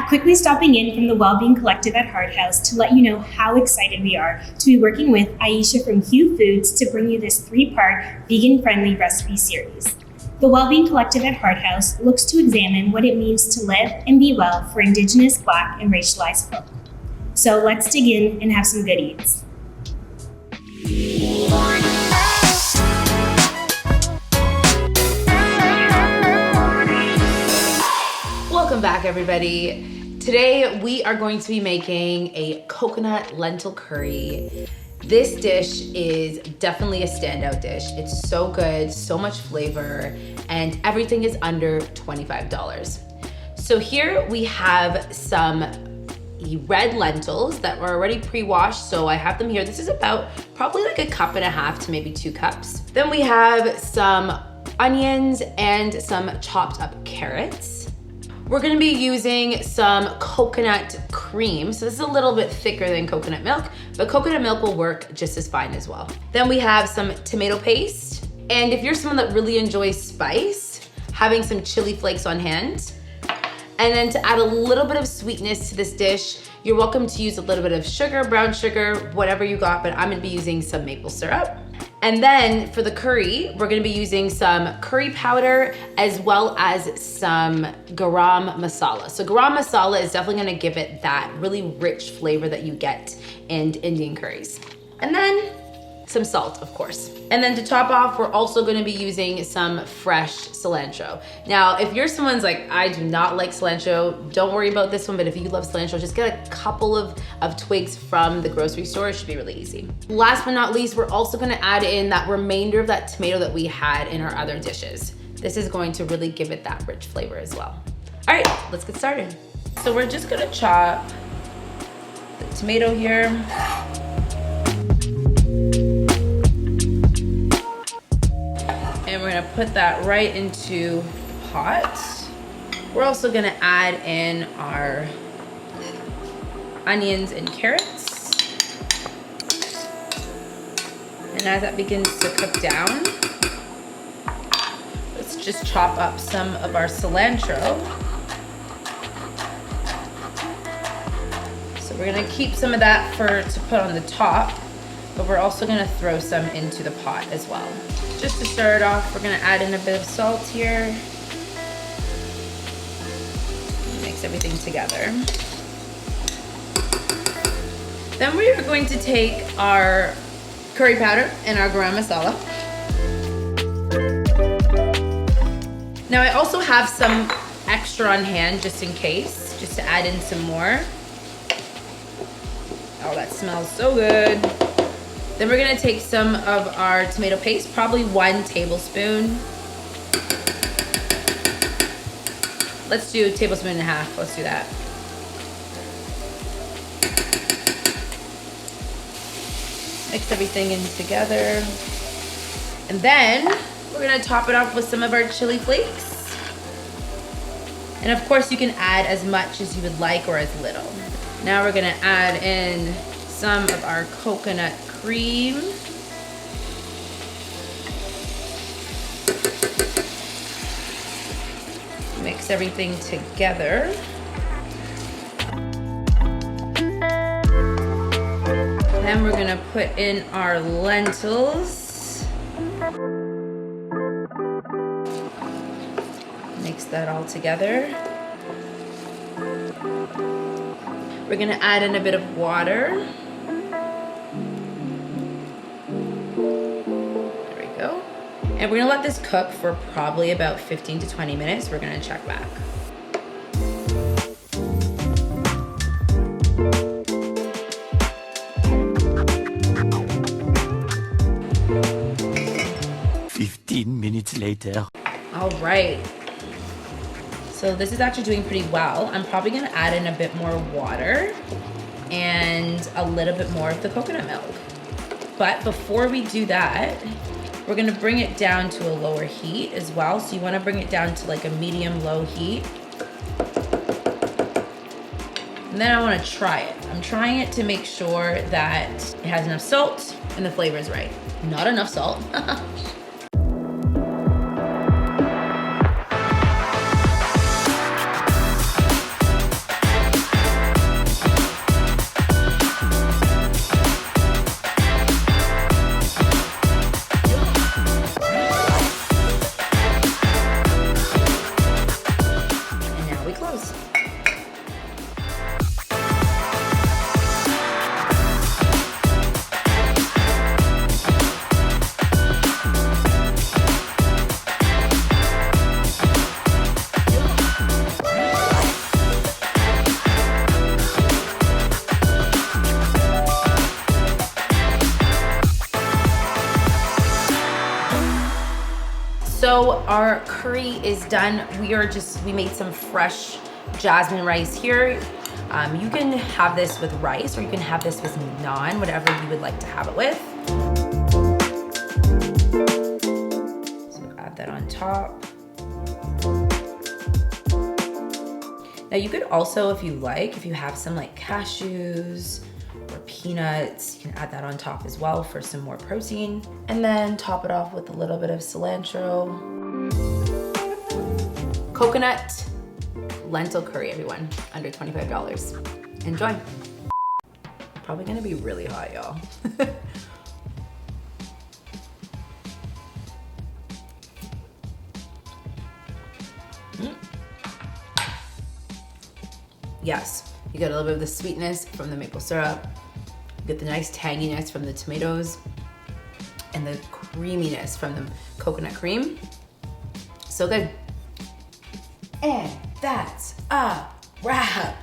I'm quickly stopping in from the Wellbeing Collective at Hart House to let you know how excited we are to be working with Aisha from HUE Foods to bring you this 3-part vegan-friendly recipe series. The Wellbeing Collective at Hart House looks to examine what it means to live and be well for Indigenous, Black, and racialized folk. So let's dig in and have some good eats. Welcome back, everybody. Today we are going to be making a coconut lentil curry. This dish is definitely a standout dish. It's so good, so much flavor, and everything is under $25. So here we have some red lentils that were already pre-washed, so I have them here. This is about probably like 1.5 cups to maybe 2 cups. Then we have some onions and some chopped up carrots. We're gonna be using some coconut cream. So this is a little bit thicker than coconut milk, but coconut milk will work just as fine as well. Then we have some tomato paste. And if you're someone that really enjoys spice, having some chili flakes on hand. And then to add a little bit of sweetness to this dish, you're welcome to use a little bit of sugar, brown sugar, whatever you got, but I'm gonna be using some maple syrup. And then for the curry, we're gonna be using some curry powder as well as some garam masala. So garam masala is definitely gonna give it that really rich flavor that you get in Indian curries. And then some salt, of course. And then to top off, we're also gonna be using some fresh cilantro. Now, if you're someone's like, I do not like cilantro, don't worry about this one, but if you love cilantro, just get a couple of twigs from the grocery store. It should be really easy. Last but not least, we're also gonna add in that remainder of that tomato that we had in our other dishes. This is going to really give it that rich flavor as well. All right, let's get started. So we're just gonna chop the tomato here. And we're gonna put that right into the pot. We're also gonna add in our onions and carrots. And as that begins to cook down, let's just chop up some of our cilantro. So we're gonna keep some of that to put on the top, but we're also gonna throw some into the pot as well. Just to start off, we're gonna add in a bit of salt here. Mix everything together. Then we are going to take our curry powder and our garam masala. Now I also have some extra on hand just in case, just to add in some more. Oh, that smells so good. Then we're gonna take some of our tomato paste, probably 1 tablespoon. Let's do 1.5 tablespoons. Let's do that. Mix everything in together. And then we're gonna top it off with some of our chili flakes. And of course you can add as much as you would like or as little. Now we're gonna add in some of our coconut cream. Mix everything together. Then we're gonna put in our lentils. Mix that all together. We're gonna add in a bit of water. And we're gonna let this cook for probably about 15 to 20 minutes. We're gonna check back. Minutes later. All right. So this is actually doing pretty well. I'm probably gonna add in a bit more water and a little bit more of the coconut milk. But before we do that, we're gonna bring it down to a lower heat as well. So you wanna bring it down to like a medium-low heat. And then I wanna try it. I'm trying it to make sure that it has enough salt and the flavor is right. Not enough salt. goes. So our curry is done. We made some fresh jasmine rice here. You can have this with rice or you can have this with naan, whatever you would like to have it with. So add that on top. Now you could also, if you like, if you have some like cashews or peanuts, you can add that on top as well for some more protein. And then top it off with a little bit of cilantro. Coconut lentil curry, everyone, under $25. Enjoy. Probably gonna be really hot, y'all. Yes, you get a little bit of the sweetness from the maple syrup, you get the nice tanginess from the tomatoes, and the creaminess from the coconut cream. So good. And that's a wrap.